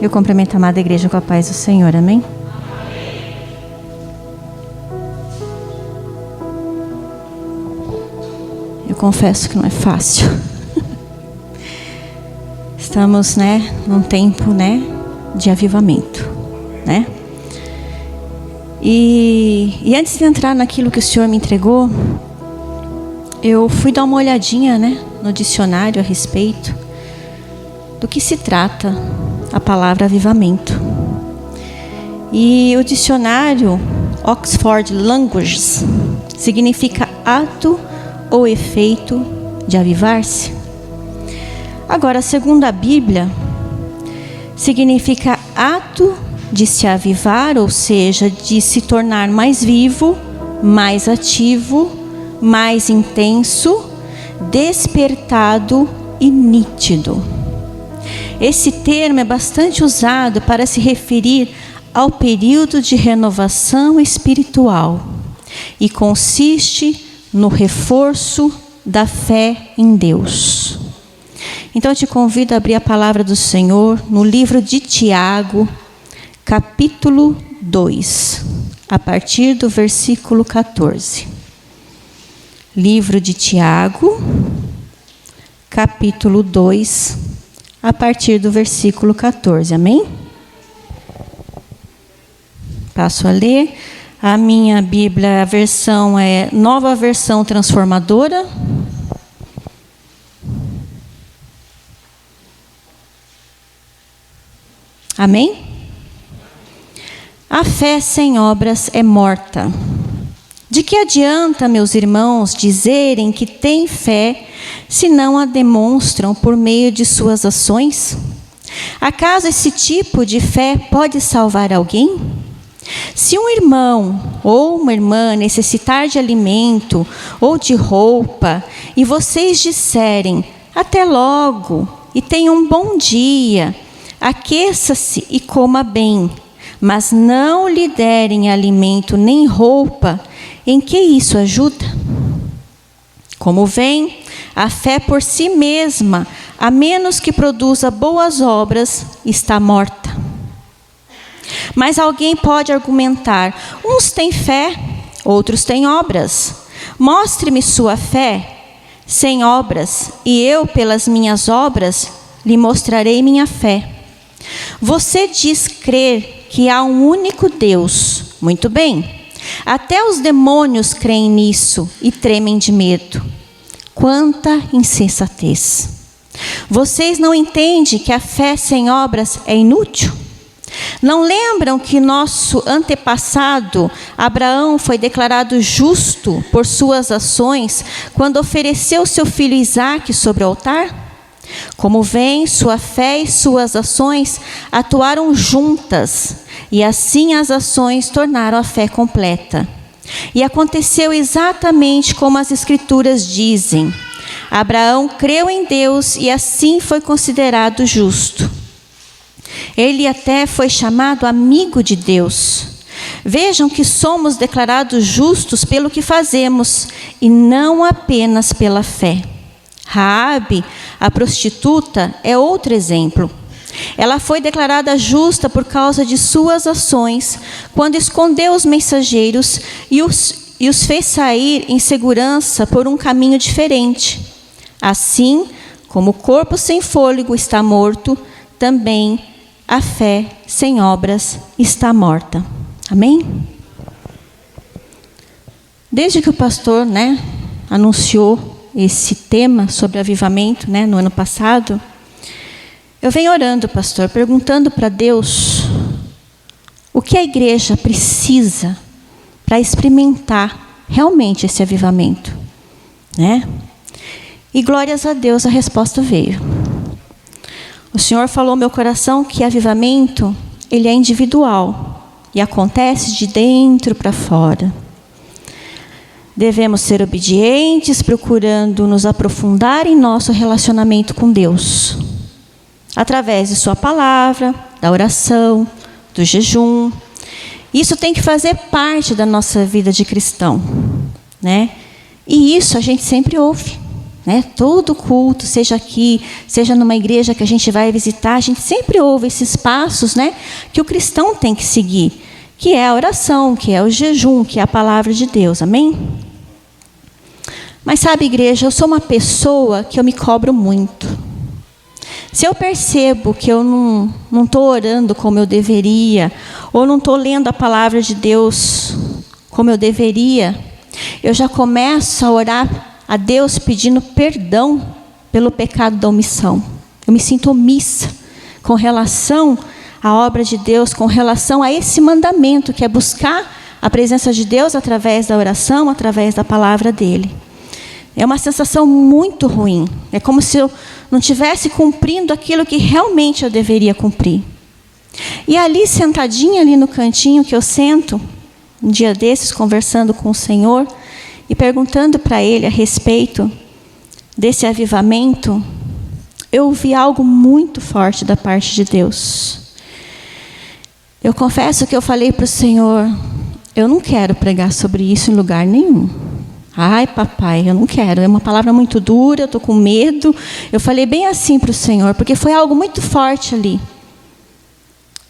Eu cumprimento a amada igreja com a paz do Senhor, amém? Eu confesso que não é fácil. Estamos, num tempo, de avivamento, E antes de entrar naquilo que o Senhor me entregou, eu fui dar uma olhadinha, no dicionário a respeito do que se trata a palavra avivamento. E o dicionário Oxford Languages significa ato ou efeito de avivar-se. Agora, segundo a Bíblia, significa ato de se avivar, ou seja, de se tornar mais vivo, mais ativo, mais intenso, despertado e nítido. Esse termo é bastante usado para se referir ao período de renovação espiritual e consiste no reforço da fé em Deus. Então eu te convido a abrir a palavra do Senhor no livro de Tiago, capítulo 2, a partir do versículo 14. Livro de Tiago, capítulo 2, a partir do versículo 14, amém? Passo a ler. A minha Bíblia, a versão é Nova Versão Transformadora. Amém? A fé sem obras é morta. De que adianta, meus irmãos, dizerem que têm fé, se não a demonstram por meio de suas ações? Acaso esse tipo de fé pode salvar alguém? Se um irmão ou uma irmã necessitar de alimento ou de roupa, e vocês disserem, até logo, e tenha um bom dia, aqueça-se e coma bem, mas não lhe derem alimento nem roupa, em que isso ajuda? Como vem, a fé por si mesma, a menos que produza boas obras, está morta. Mas alguém pode argumentar, uns têm fé, outros têm obras. Mostre-me sua fé sem obras, e eu, pelas minhas obras, lhe mostrarei minha fé. Você diz crer que há um único Deus. Muito bem. Até os demônios creem nisso e tremem de medo. Quanta insensatez! Vocês não entendem que a fé sem obras é inútil? Não lembram que nosso antepassado Abraão foi declarado justo por suas ações quando ofereceu seu filho Isaque sobre o altar? Como vem, sua fé e suas ações atuaram juntas, e assim as ações tornaram a fé completa. E aconteceu exatamente como as Escrituras dizem. Abraão creu em Deus e assim foi considerado justo. Ele até foi chamado amigo de Deus. Vejam que somos declarados justos pelo que fazemos e não apenas pela fé. Raabe, a prostituta, é outro exemplo. Ela foi declarada justa por causa de suas ações, quando escondeu os mensageiros e os fez sair em segurança por um caminho diferente. Assim, como o corpo sem fôlego está morto, também a fé sem obras está morta. Amém? Desde que o pastor, anunciou esse tema sobre avivamento, no ano passado, eu venho orando, pastor, perguntando para Deus o que a igreja precisa para experimentar realmente esse avivamento, E glórias a Deus, a resposta veio. O Senhor falou ao meu coração que avivamento, ele é individual e acontece de dentro para fora. Devemos ser obedientes, procurando nos aprofundar em nosso relacionamento com Deus, através de sua palavra, da oração, do jejum. Isso tem que fazer parte da nossa vida de cristão, E isso a gente sempre ouve, né? Todo culto, seja aqui, seja numa igreja que a gente vai visitar, a gente sempre ouve esses passos, né, que o cristão tem que seguir, que é a oração, que é o jejum, que é a palavra de Deus, amém? Mas sabe, igreja, eu sou uma pessoa que eu me cobro muito. Se eu percebo que eu não estou orando como eu deveria, ou não estou lendo a palavra de Deus como eu deveria, eu já começo a orar a Deus pedindo perdão pelo pecado da omissão. Eu me sinto omissa com relação à obra de Deus, com relação a esse mandamento, que é buscar a presença de Deus através da oração, através da palavra dele. É uma sensação muito ruim. É como se eu não estivesse cumprindo aquilo que realmente eu deveria cumprir. E ali, sentadinha ali no cantinho que eu sento, um dia desses, conversando com o Senhor, e perguntando para Ele a respeito desse avivamento, eu ouvi algo muito forte da parte de Deus. Eu confesso que eu falei para o Senhor, eu não quero pregar sobre isso em lugar nenhum. Ai, papai, eu não quero, é uma palavra muito dura, eu estou com medo. Eu falei bem assim para o Senhor, porque foi algo muito forte ali.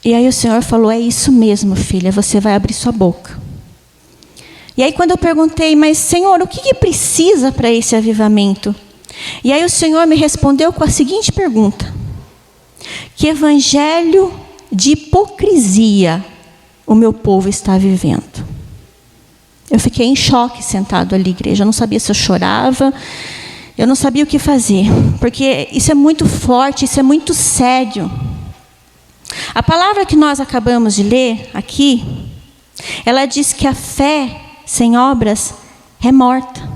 E aí o Senhor falou, é isso mesmo, filha, você vai abrir sua boca. E aí quando eu perguntei, mas Senhor, o que precisa para esse avivamento? E aí o Senhor me respondeu com a seguinte pergunta: que evangelho de hipocrisia o meu povo está vivendo? Eu fiquei em choque sentado ali, igreja. Eu não sabia se eu chorava, eu não sabia o que fazer, porque isso é muito forte, isso é muito sério. A palavra que nós acabamos de ler aqui, ela diz que a fé sem obras é morta.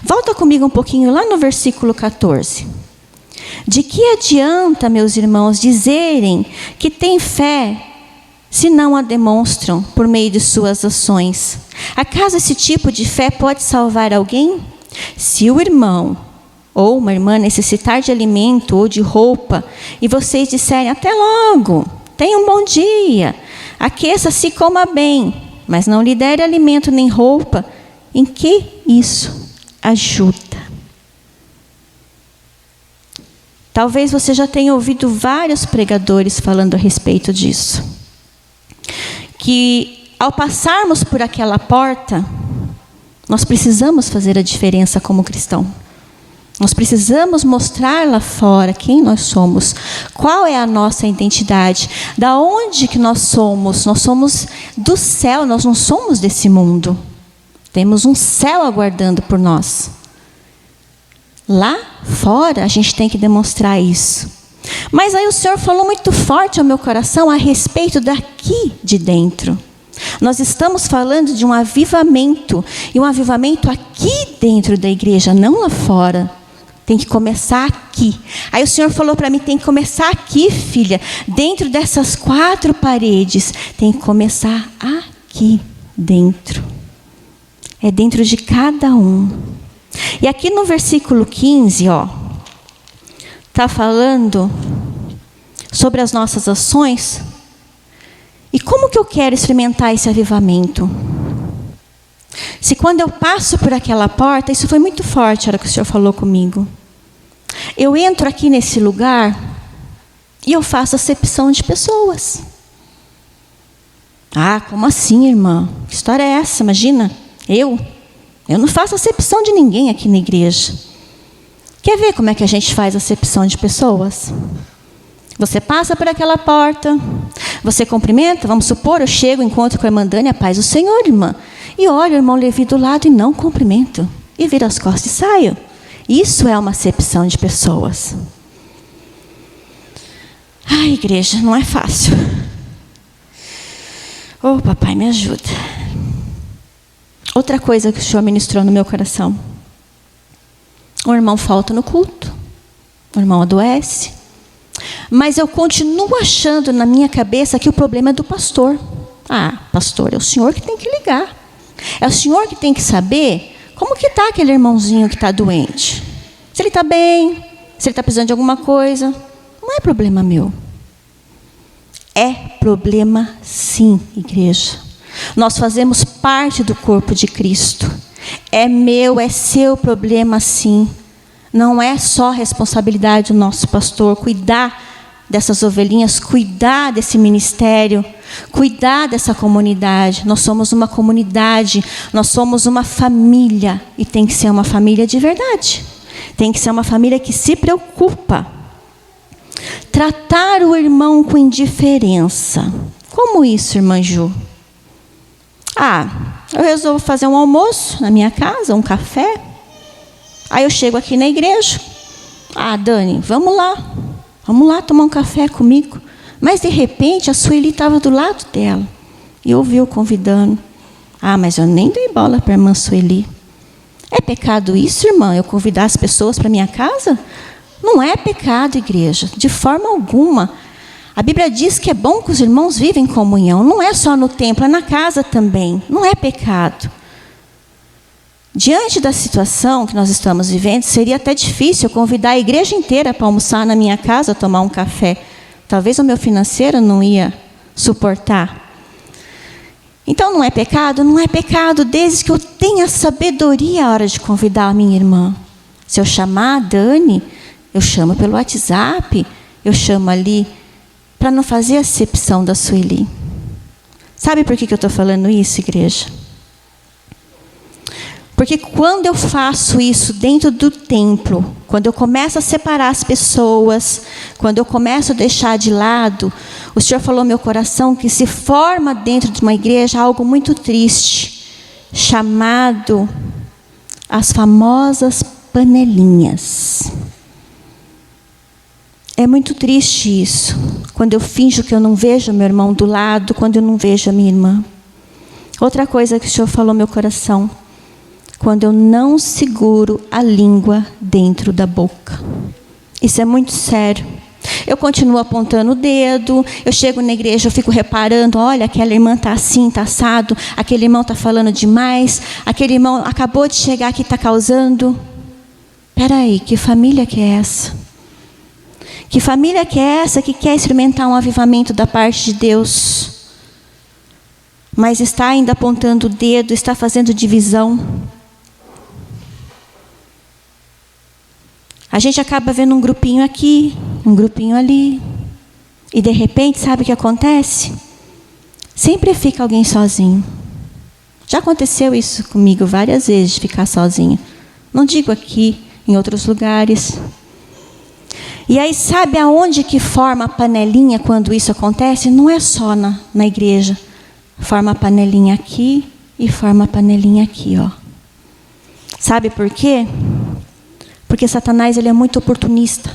Volta comigo um pouquinho lá no versículo 14. De que adianta, meus irmãos, dizerem que têm fé, se não a demonstram por meio de suas ações? Acaso esse tipo de fé pode salvar alguém? Se o irmão ou uma irmã necessitar de alimento ou de roupa, e vocês disserem, até logo, tenha um bom dia, aqueça-se e coma bem, mas não lhe der alimento nem roupa, em que isso ajuda? Talvez você já tenha ouvido vários pregadores falando a respeito disso. Que ao passarmos por aquela porta, nós precisamos fazer a diferença como cristão. Nós precisamos mostrar lá fora quem nós somos, qual é a nossa identidade, da onde que nós somos. Nós somos do céu, nós não somos desse mundo. Temos um céu aguardando por nós. Lá fora a gente tem que demonstrar isso. Mas aí o Senhor falou muito forte ao meu coração a respeito daqui de dentro. Nós estamos falando de um avivamento, e um avivamento aqui dentro da igreja, não lá fora. Tem que começar aqui. Aí o Senhor falou para mim, tem que começar aqui, filha, dentro dessas 4 paredes. Tem que começar aqui dentro. É dentro de cada um. E aqui no versículo 15, está falando sobre as nossas ações. E como que eu quero experimentar esse avivamento? Se quando eu passo por aquela porta, isso foi muito forte a hora que o Senhor falou comigo. Eu entro aqui nesse lugar e eu faço acepção de pessoas. Ah, como assim, irmã? Que história é essa? Imagina, eu não faço acepção de ninguém aqui na igreja. Quer ver como é que a gente faz acepção de pessoas? Você passa por aquela porta, você cumprimenta, vamos supor, eu chego, encontro com a irmã Dani, a paz do Senhor, irmã. E olho o irmão Levi do lado e não cumprimento. E viro as costas e saio. Isso é uma acepção de pessoas. Ai, igreja, não é fácil. Oh, papai, me ajuda. Outra coisa que o Senhor ministrou no meu coração. O irmão falta no culto. O irmão adoece. Mas eu continuo achando na minha cabeça que o problema é do pastor. Ah, pastor, é o senhor que tem que ligar. É o senhor que tem que saber como que está aquele irmãozinho que está doente. Se ele está bem, se ele está precisando de alguma coisa. Não é problema meu. É problema sim, igreja. Nós fazemos parte do corpo de Cristo. É meu, é seu problema sim. Não é só responsabilidade do nosso pastor cuidar dessas ovelhinhas, cuidar desse ministério, cuidar dessa comunidade. Nós somos uma comunidade, nós somos uma família, e tem que ser uma família de verdade. Tem que ser uma família que se preocupa. Tratar o irmão com indiferença. Como isso, irmã Ju? Eu resolvo fazer um almoço na minha casa, um café. Aí eu chego aqui na igreja. Dani, vamos lá tomar um café comigo. Mas de repente a Sueli estava do lado dela. E ouviu convidando. Mas eu nem dei bola para a irmã Sueli. É pecado isso, irmã? Eu convidar as pessoas para minha casa? Não é pecado, igreja, de forma alguma. A Bíblia diz que é bom que os irmãos vivem em comunhão. Não é só no templo, é na casa também. Não é pecado. Diante da situação que nós estamos vivendo, seria até difícil eu convidar a igreja inteira para almoçar na minha casa, tomar um café. Talvez o meu financeiro não ia suportar. Então não é pecado? Não é pecado, desde que eu tenha sabedoria à hora de convidar a minha irmã. Se eu chamar a Dani, eu chamo pelo WhatsApp, eu chamo ali, para não fazer acepção da Sueli. Sabe por que eu estou falando isso, igreja? Porque quando eu faço isso dentro do templo, quando eu começo a separar as pessoas, quando eu começo a deixar de lado, o Senhor falou no meu coração que se forma dentro de uma igreja algo muito triste, chamado as famosas panelinhas. É muito triste isso, quando eu finjo que eu não vejo meu irmão do lado, quando eu não vejo a minha irmã. Outra coisa que o Senhor falou no meu coração, quando eu não seguro a língua dentro da boca. Isso é muito sério. Eu continuo apontando o dedo, eu chego na igreja, eu fico reparando, olha, aquela irmã está assim, está assado, aquele irmão está falando demais, aquele irmão acabou de chegar aqui, está causando. Espera aí, que família que é essa? Que família que é essa que quer experimentar um avivamento da parte de Deus, mas está ainda apontando o dedo, está fazendo divisão? A gente acaba vendo um grupinho aqui, um grupinho ali. E de repente, sabe o que acontece? Sempre fica alguém sozinho. Já aconteceu isso comigo várias vezes, de ficar sozinha. Não digo aqui, em outros lugares. E aí, sabe aonde que forma a panelinha quando isso acontece? Não é só na igreja. Forma a panelinha aqui e forma a panelinha aqui, ó. Sabe por quê? Porque Satanás, ele é muito oportunista.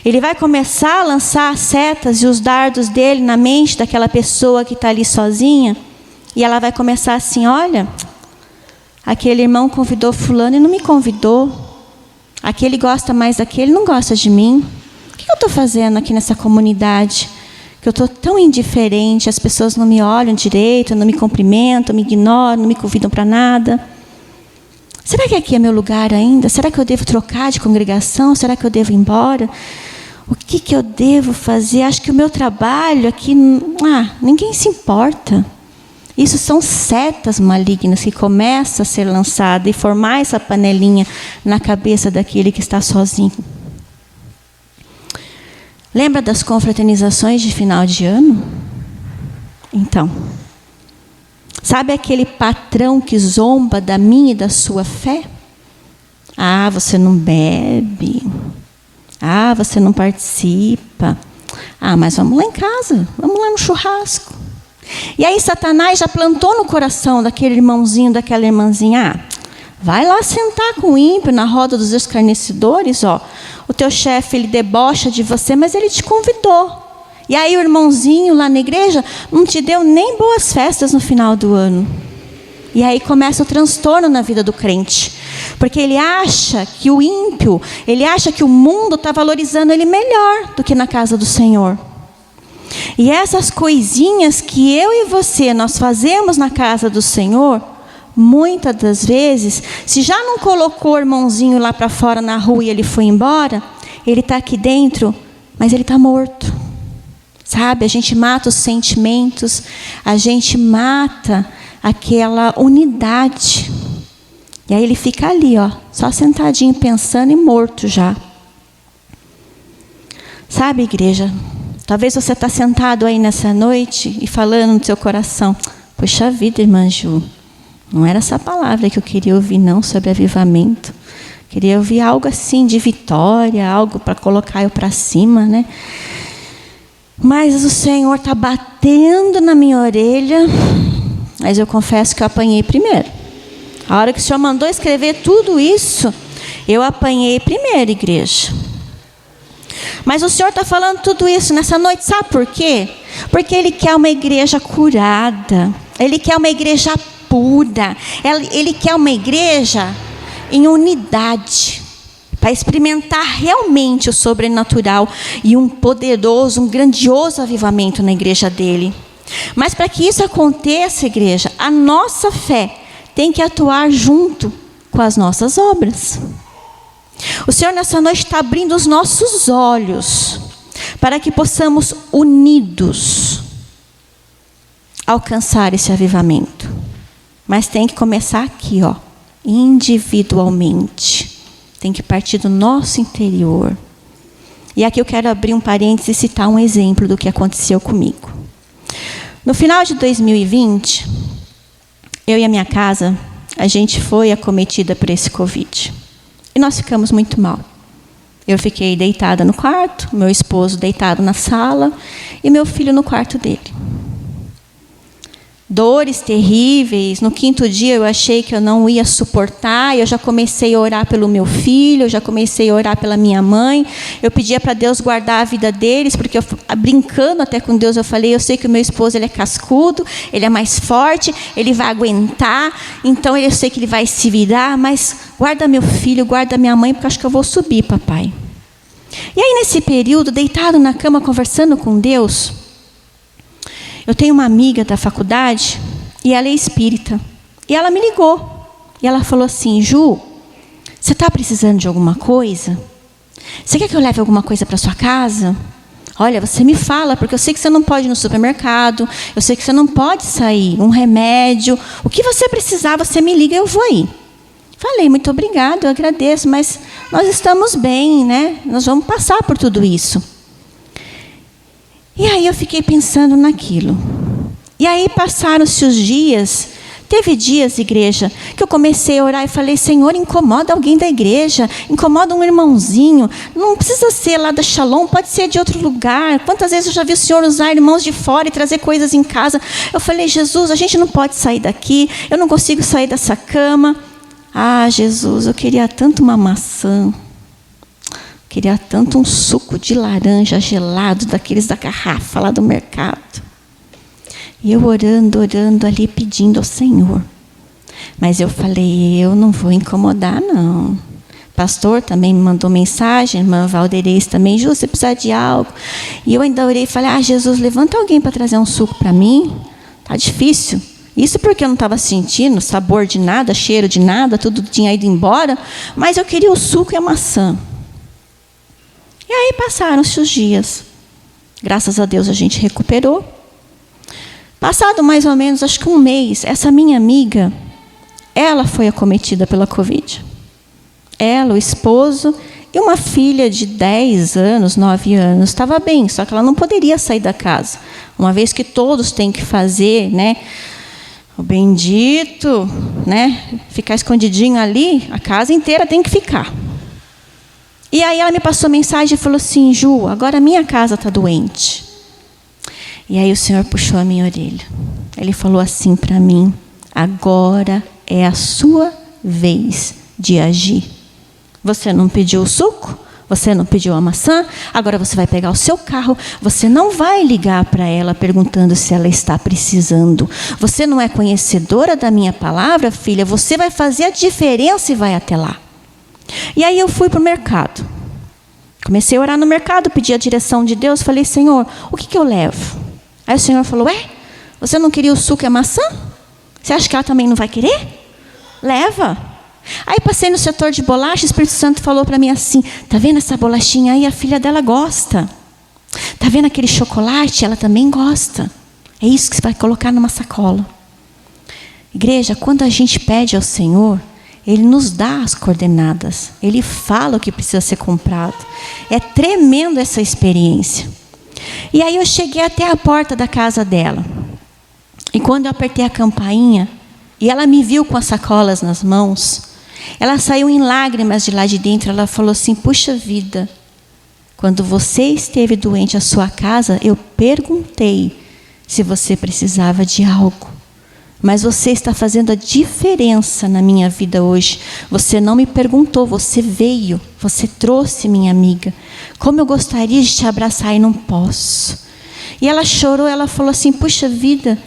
Ele vai começar a lançar as setas e os dardos dele na mente daquela pessoa que está ali sozinha. E ela vai começar assim, olha, aquele irmão convidou fulano e não me convidou. Aquele gosta mais daquele, não gosta de mim. O que eu estou fazendo aqui nessa comunidade? Que eu estou tão indiferente, as pessoas não me olham direito, não me cumprimentam, me ignoram, não me convidam para nada. Será que aqui é meu lugar ainda? Será que eu devo trocar de congregação? Será que eu devo ir embora? O que eu devo fazer? Acho que o meu trabalho aqui... ninguém se importa. Isso são setas malignas que começam a ser lançadas e formar essa panelinha na cabeça daquele que está sozinho. Lembra das confraternizações de final de ano? Então... sabe aquele patrão que zomba da minha e da sua fé? Você não bebe. Você não participa. Mas vamos lá em casa. Vamos lá no churrasco. E aí Satanás já plantou no coração daquele irmãozinho, daquela irmãzinha. Vai lá sentar com o ímpio na roda dos escarnecedores. O teu chefe, ele debocha de você, mas ele te convidou. E aí o irmãozinho lá na igreja não te deu nem boas festas no final do ano. E aí começa o transtorno na vida do crente. Porque ele acha que o ímpio, ele acha que o mundo está valorizando ele melhor do que na casa do Senhor. E essas coisinhas que eu e você, nós fazemos na casa do Senhor, muitas das vezes, se já não colocou o irmãozinho lá para fora na rua e ele foi embora, ele está aqui dentro, mas ele está morto. Sabe, a gente mata os sentimentos, a gente mata aquela unidade. E aí ele fica ali, ó, só sentadinho pensando e morto já. Sabe, igreja, talvez você está sentado aí nessa noite e falando no seu coração, poxa vida, irmã Ju, não era essa palavra que eu queria ouvir não sobre avivamento. Queria ouvir algo assim de vitória, algo para colocar eu para cima, né? Mas o Senhor está batendo na minha orelha, mas eu confesso que eu apanhei primeiro. A hora que o Senhor mandou escrever tudo isso, eu apanhei primeiro, igreja. Mas o Senhor está falando tudo isso nessa noite, sabe por quê? Porque Ele quer uma igreja curada, Ele quer uma igreja pura, Ele quer uma igreja em unidade, para experimentar realmente o sobrenatural e um poderoso, um grandioso avivamento na igreja dele. Mas para que isso aconteça, igreja, a nossa fé tem que atuar junto com as nossas obras. O Senhor nessa noite está abrindo os nossos olhos para que possamos unidos alcançar esse avivamento. Mas tem que começar aqui, ó, individualmente. Tem que partir do nosso interior. E aqui eu quero abrir um parênteses e citar um exemplo do que aconteceu comigo. No final de 2020, eu e a minha casa, a gente foi acometida por esse Covid. E nós ficamos muito mal. Eu fiquei deitada no quarto, meu esposo deitado na sala e meu filho no quarto dele. Dores terríveis. No 5º dia eu achei que eu não ia suportar. Eu já comecei a orar pelo meu filho, eu já comecei a orar pela minha mãe. Eu pedia para Deus guardar a vida deles, porque eu, brincando até com Deus, eu falei, eu sei que o meu esposo ele é cascudo, ele é mais forte, ele vai aguentar, então eu sei que ele vai se virar, mas guarda meu filho, guarda minha mãe, porque eu acho que eu vou subir, papai. E aí nesse período, deitado na cama, conversando com Deus, eu tenho uma amiga da faculdade, e ela é espírita. E ela me ligou. E ela falou assim, Ju, você está precisando de alguma coisa? Você quer que eu leve alguma coisa para sua casa? Olha, você me fala, porque eu sei que você não pode ir no supermercado, eu sei que você não pode sair, um remédio. O que você precisar, você me liga e eu vou aí. Falei, muito obrigada, eu agradeço, mas nós estamos bem, né? Nós vamos passar por tudo isso. E aí eu fiquei pensando naquilo. E aí passaram-se os dias. Teve dias, igreja, que eu comecei a orar e falei, Senhor, incomoda alguém da igreja, incomoda um irmãozinho. Não precisa ser lá da Shalom, pode ser de outro lugar. Quantas vezes eu já vi o Senhor usar irmãos de fora e trazer coisas em casa. Eu falei, Jesus, a gente não pode sair daqui, eu não consigo sair dessa cama. Ah, Jesus, eu queria tanto uma maçã. Queria tanto um suco de laranja gelado, daqueles da garrafa lá do mercado. E eu orando ali, pedindo ao Senhor. Mas eu falei, eu não vou incomodar, não. Pastor também me mandou mensagem, irmã Valdeirês também, Ju, você precisa de algo. E eu ainda orei e falei, Jesus, levanta alguém para trazer um suco para mim. Tá difícil. Isso porque eu não estava sentindo sabor de nada, cheiro de nada, tudo tinha ido embora. Mas eu queria o suco e a maçã. E aí passaram-se os dias. Graças a Deus a gente recuperou. Passado mais ou menos, acho que um mês, essa minha amiga, ela foi acometida pela Covid. Ela, o esposo e uma filha de 10 anos, 9 anos. Estava bem, só que ela não poderia sair da casa. Uma vez que todos têm que fazer, né? O bendito, né? Ficar escondidinho ali, a casa inteira tem que ficar. E aí ela me passou mensagem e falou assim, Ju, agora a minha casa está doente. E aí o Senhor puxou a minha orelha. Ele falou assim para mim, agora é a sua vez de agir. Você não pediu o suco? Você não pediu a maçã? Agora você vai pegar o seu carro. Você não vai ligar para ela perguntando se ela está precisando. Você não é conhecedora da minha palavra, filha? Você vai fazer a diferença e vai até lá. E aí eu fui para o mercado. Comecei a orar no mercado, pedi a direção de Deus. Falei, Senhor, o que eu levo? Aí o Senhor falou, você não queria o suco e a maçã? Você acha que ela também não vai querer? Leva. Aí passei no setor de bolacha, o Espírito Santo falou para mim assim, tá vendo essa bolachinha aí? A filha dela gosta. Tá vendo aquele chocolate? Ela também gosta. É isso que você vai colocar numa sacola. Igreja, quando a gente pede ao Senhor, Ele nos dá as coordenadas. Ele fala o que precisa ser comprado. É tremendo essa experiência. E aí eu cheguei até a porta da casa dela. E quando eu apertei a campainha, e ela me viu com as sacolas nas mãos, ela saiu em lágrimas de lá de dentro. Ela falou assim: puxa vida, quando você esteve doente à sua casa, eu perguntei se você precisava de algo. Mas você está fazendo a diferença na minha vida hoje. Você não me perguntou, você veio, você trouxe, minha amiga. Como eu gostaria de te abraçar e não posso. E ela chorou, ela falou assim: puxa vida,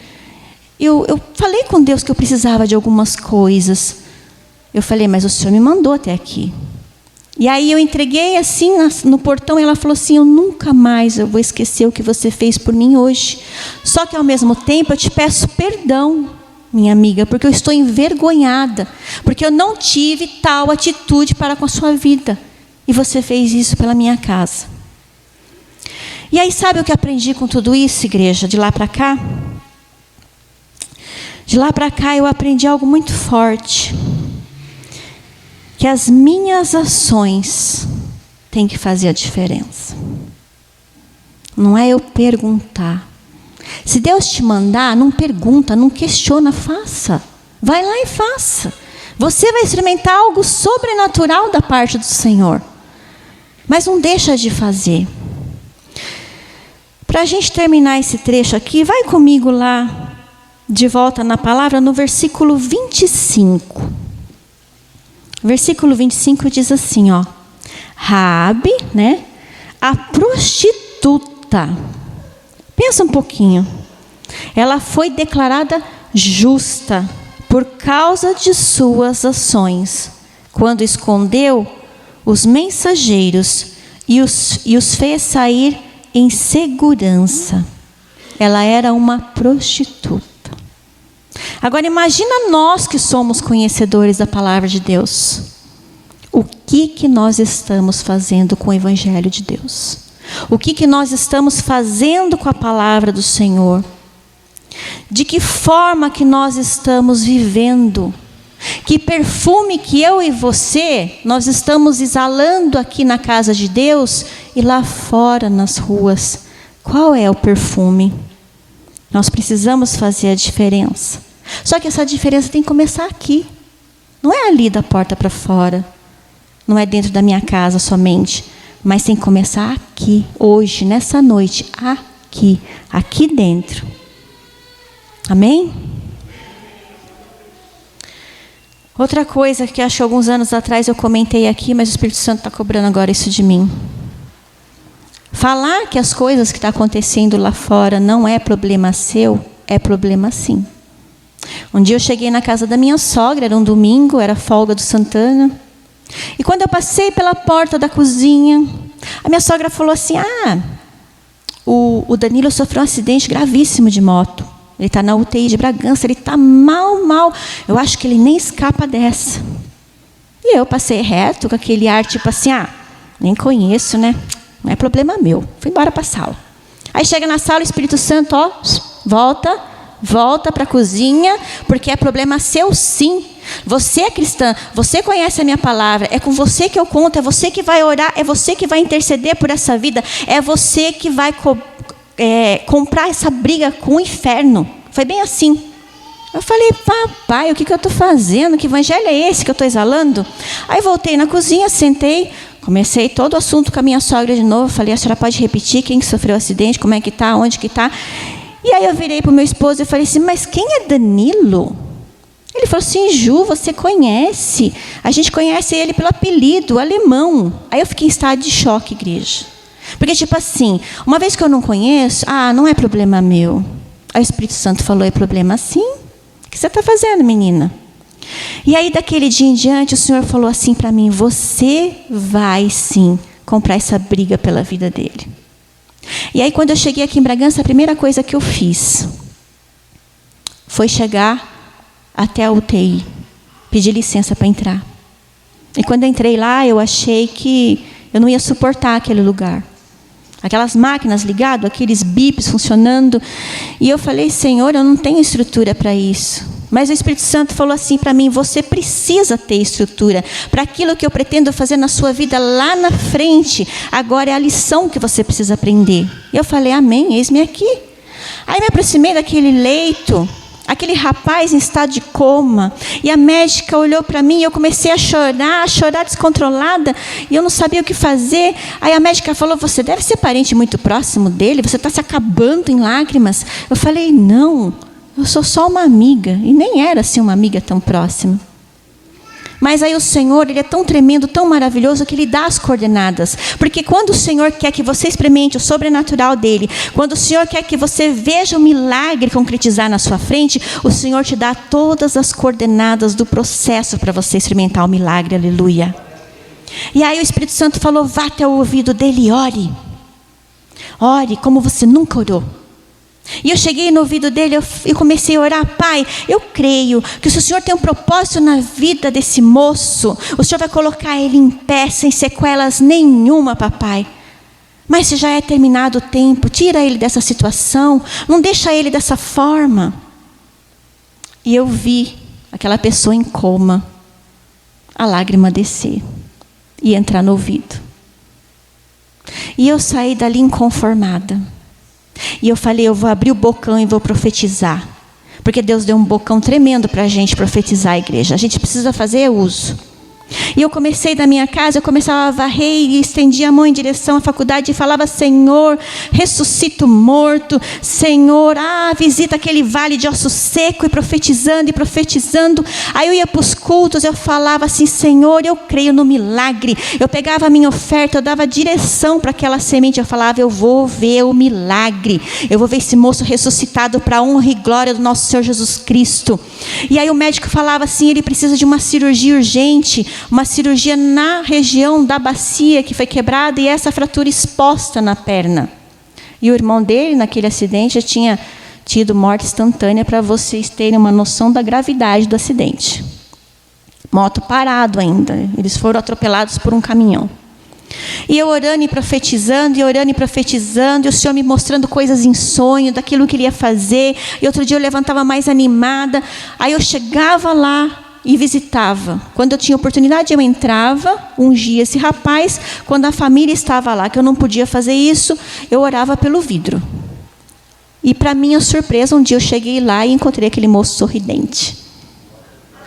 eu falei com Deus que eu precisava de algumas coisas. Eu falei: mas o Senhor me mandou até aqui. E aí eu entreguei assim no portão, e ela falou assim: eu nunca mais vou esquecer o que você fez por mim hoje. Só que ao mesmo tempo eu te peço perdão, minha amiga, porque eu estou envergonhada, porque eu não tive tal atitude para com a sua vida. E você fez isso pela minha casa. E aí sabe o que aprendi com tudo isso, igreja, de lá para cá? De lá para cá eu aprendi algo muito forte. Que as minhas ações têm que fazer a diferença. Não é eu perguntar. Se Deus te mandar, não pergunta, não questiona, faça. Vai lá e faça. Você vai experimentar algo sobrenatural da parte do Senhor. Mas não deixa de fazer. Para a gente terminar esse trecho aqui, vai comigo lá, de volta na palavra, no versículo 25. Versículo 25 diz assim, ó: Raabe, né, a prostituta. Pensa um pouquinho. Ela foi declarada justa por causa de suas ações, quando escondeu os mensageiros e os fez sair em segurança. Ela era uma prostituta. Agora imagina nós que somos conhecedores da palavra de Deus. O que nós estamos fazendo com o Evangelho de Deus? O que nós estamos fazendo com a palavra do Senhor? De que forma que nós estamos vivendo? Que perfume que eu e você, nós estamos exalando aqui na casa de Deus e lá fora nas ruas? Qual é o perfume? Nós precisamos fazer a diferença. Só que essa diferença tem que começar aqui. Não é ali da porta para fora. Não é dentro da minha casa somente. Mas tem que começar aqui, hoje, nessa noite. Aqui dentro. Amém? Outra coisa que acho que alguns anos atrás eu comentei aqui, mas o Espírito Santo está cobrando agora isso de mim. Falar que as coisas que estão acontecendo lá fora não é problema seu, é problema sim. Um dia eu cheguei na casa da minha sogra, era um domingo, era folga do Santana. E quando eu passei pela porta da cozinha, a minha sogra falou assim: o Danilo sofreu um acidente gravíssimo de moto. Ele está na UTI de Bragança, ele está mal. Eu acho que ele nem escapa dessa. E eu passei reto com aquele ar tipo assim: nem conheço, né? Não é problema meu. Fui embora para a sala. Aí chega na sala, o Espírito Santo, volta para a cozinha, porque é problema seu sim. Você é cristã, você conhece a minha palavra, é com você que eu conto, é você que vai orar, é você que vai interceder por essa vida, é você que vai comprar essa briga com o inferno. Foi bem assim. Eu falei: papai, o que eu estou fazendo? Que evangelho é esse que eu estou exalando? Aí voltei na cozinha, sentei, comecei todo o assunto com a minha sogra de novo. Falei: a senhora pode repetir quem que sofreu o acidente, como é que está, onde que está? E aí eu virei para o meu esposo e falei assim: mas quem é Danilo? Ele falou assim: Ju, você conhece? A gente conhece ele pelo apelido, alemão. Aí eu fiquei em estado de choque, igreja. Porque tipo assim, uma vez que eu não conheço, não é problema meu. Aí o Espírito Santo falou: é problema sim. O que você está fazendo, menina? E aí daquele dia em diante o Senhor falou assim para mim: você vai sim comprar essa briga pela vida dele. E aí quando eu cheguei aqui em Bragança, a primeira coisa que eu fiz foi chegar até a UTI, pedir licença para entrar. E quando eu entrei lá, eu achei que eu não ia suportar aquele lugar. Aquelas máquinas ligadas, aqueles bips funcionando. E eu falei: Senhor, eu não tenho estrutura para isso. Mas o Espírito Santo falou assim para mim: você precisa ter estrutura para aquilo que eu pretendo fazer na sua vida lá na frente. Agora é a lição que você precisa aprender. E eu falei: amém, eis-me aqui. Aí me aproximei daquele leito, aquele rapaz em estado de coma, e a médica olhou para mim e eu comecei a chorar descontrolada, e eu não sabia o que fazer. Aí a médica falou: você deve ser parente muito próximo dele, você está se acabando em lágrimas. Eu falei: não, eu sou só uma amiga, e nem era assim uma amiga tão próxima. Mas aí o Senhor, Ele é tão tremendo, tão maravilhoso, que Ele dá as coordenadas. Porque quando o Senhor quer que você experimente o sobrenatural dEle, quando o Senhor quer que você veja o milagre concretizar na sua frente, o Senhor te dá todas as coordenadas do processo para você experimentar o milagre, aleluia. E aí o Espírito Santo falou: vá até o ouvido dele e ore. Ore como você nunca orou. E eu cheguei no ouvido dele e comecei a orar: Pai, eu creio que se o Senhor tem um propósito na vida desse moço, o Senhor vai colocar ele em pé, sem sequelas nenhuma, papai. Mas se já é terminado o tempo, tira ele dessa situação, não deixa ele dessa forma. E eu vi aquela pessoa em coma, a lágrima descer e entrar no ouvido. E eu saí dali inconformada. E eu falei: eu vou abrir o bocão e vou profetizar. Porque Deus deu um bocão tremendo para a gente profetizar a igreja. A gente precisa fazer uso. E eu comecei da minha casa, eu começava a varrer e estendia a mão em direção à faculdade e falava: Senhor, ressuscita o morto. Senhor, visita aquele vale de osso seco, e profetizando e profetizando. Aí eu ia para os cultos, eu falava assim: Senhor, eu creio no milagre. Eu pegava a minha oferta, eu dava direção para aquela semente. Eu falava: eu vou ver o milagre. Eu vou ver esse moço ressuscitado para a honra e glória do nosso Senhor Jesus Cristo. E aí o médico falava assim: ele precisa de uma cirurgia urgente, uma cirurgia na região da bacia que foi quebrada e essa fratura exposta na perna. E o irmão dele, naquele acidente, já tinha tido morte instantânea, para vocês terem uma noção da gravidade do acidente. Moto parado ainda, eles foram atropelados por um caminhão. E eu orando e profetizando, e o Senhor me mostrando coisas em sonho, daquilo que Ele ia fazer. E outro dia eu levantava mais animada, aí eu chegava lá e visitava. Quando eu tinha oportunidade, eu entrava, ungia esse rapaz. Quando a família estava lá, que eu não podia fazer isso, eu orava pelo vidro. E para minha surpresa, um dia eu cheguei lá e encontrei aquele moço sorridente,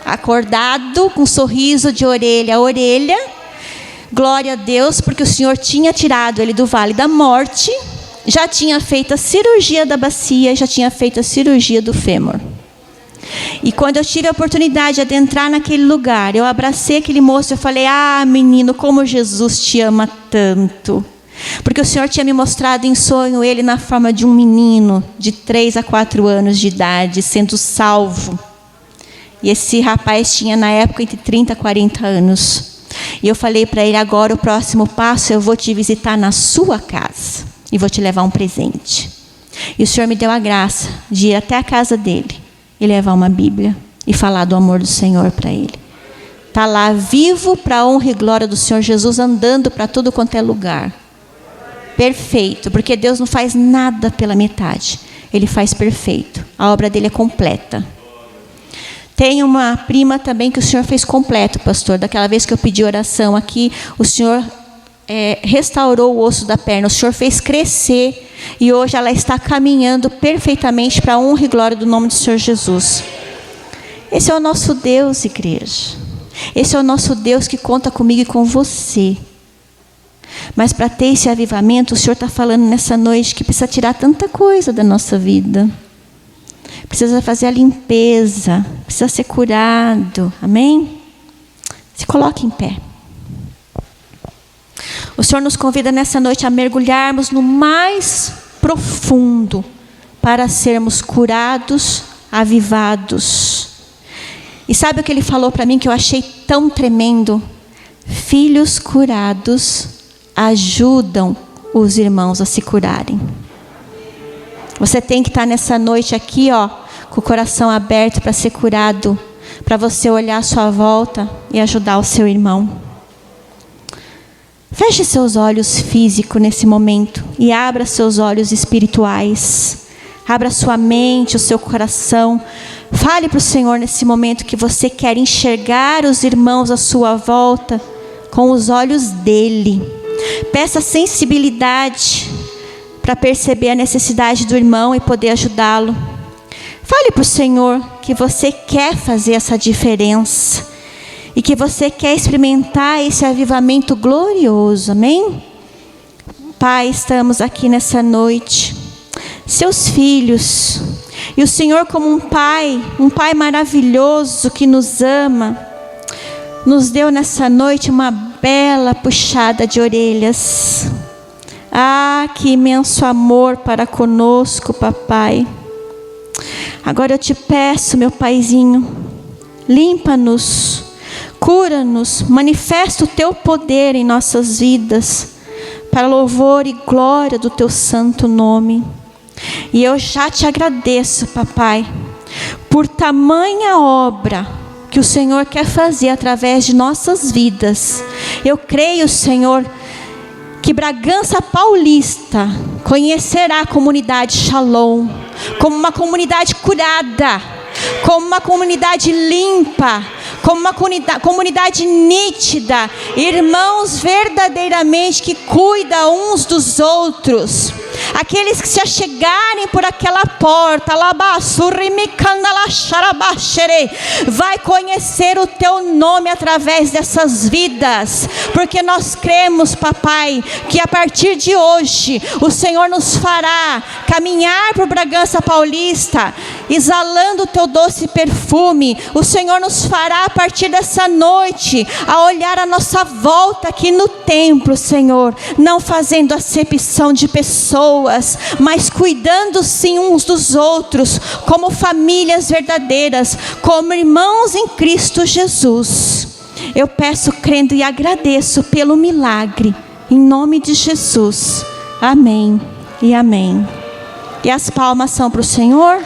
acordado, com um sorriso de orelha a orelha. Glória a Deus, porque o Senhor tinha tirado ele do vale da morte, já tinha feito a cirurgia da bacia, já tinha feito a cirurgia do fêmur. E quando eu tive a oportunidade de adentrar naquele lugar, eu abracei aquele moço e eu falei: menino, como Jesus te ama tanto. Porque o Senhor tinha me mostrado em sonho ele na forma de um menino de 3 a 4 anos de idade, sendo salvo. E esse rapaz tinha na época entre 30 a 40 anos. E eu falei para ele: agora o próximo passo, eu vou te visitar na sua casa e vou te levar um presente. E o Senhor me deu a graça de ir até a casa dele e levar uma Bíblia e falar do amor do Senhor para ele. Está lá vivo para a honra e glória do Senhor Jesus, andando para tudo quanto é lugar. Perfeito, porque Deus não faz nada pela metade. Ele faz perfeito. A obra dele é completa. Tem uma prima também que o Senhor fez completo, pastor. Daquela vez que eu pedi oração aqui, o Senhor restaurou o osso da perna. O Senhor fez crescer. E hoje ela está caminhando perfeitamente para a honra e glória do nome do Senhor Jesus. Esse é o nosso Deus, igreja. Esse é o nosso Deus que conta comigo e com você. Mas para ter esse avivamento, o Senhor está falando nessa noite que precisa tirar tanta coisa da nossa vida. Precisa fazer a limpeza, precisa ser curado, amém? Se coloque em pé. O Senhor nos convida nessa noite a mergulharmos no mais profundo para sermos curados, avivados. E sabe o que Ele falou para mim que eu achei tão tremendo? Filhos curados ajudam os irmãos a se curarem. Você tem que estar nessa noite aqui, com o coração aberto para ser curado, para você olhar à sua volta e ajudar o seu irmão. Feche seus olhos físicos nesse momento e abra seus olhos espirituais. Abra sua mente, o seu coração, Fale para o Senhor nesse momento que você quer enxergar os irmãos à sua volta com os olhos dele. Peça sensibilidade para perceber a necessidade do irmão e poder ajudá-lo. Fale para o Senhor que você quer fazer essa diferença e que você quer experimentar esse avivamento glorioso, amém? Pai, estamos aqui nessa noite, seus filhos, e o Senhor, como um pai maravilhoso que nos ama, nos deu nessa noite uma bela puxada de orelhas. Ah, que imenso amor para conosco, papai. Agora eu te peço, meu paizinho, limpa-nos, cura-nos, manifesta o teu poder em nossas vidas, para louvor e glória do teu santo nome. E eu já te agradeço, papai, por tamanha obra que o Senhor quer fazer através de nossas vidas. Eu creio, Senhor, que Bragança Paulista conhecerá a comunidade Shalom como uma comunidade curada, como uma comunidade limpa, como uma comunidade nítida, irmãos verdadeiramente que cuidam uns dos outros. Aqueles que se achegarem por aquela porta, vai conhecer o teu nome através dessas vidas, porque nós cremos, papai, que a partir de hoje o Senhor nos fará caminhar por Bragança Paulista, exalando o teu doce perfume. O Senhor nos fará a partir dessa noite a olhar a nossa volta aqui no templo, Senhor, não fazendo acepção de pessoas, mas cuidando sim uns dos outros, como famílias verdadeiras, como irmãos em Cristo Jesus. Eu peço, crendo e agradeço pelo milagre, em nome de Jesus. Amém e amém. E as palmas são para o Senhor.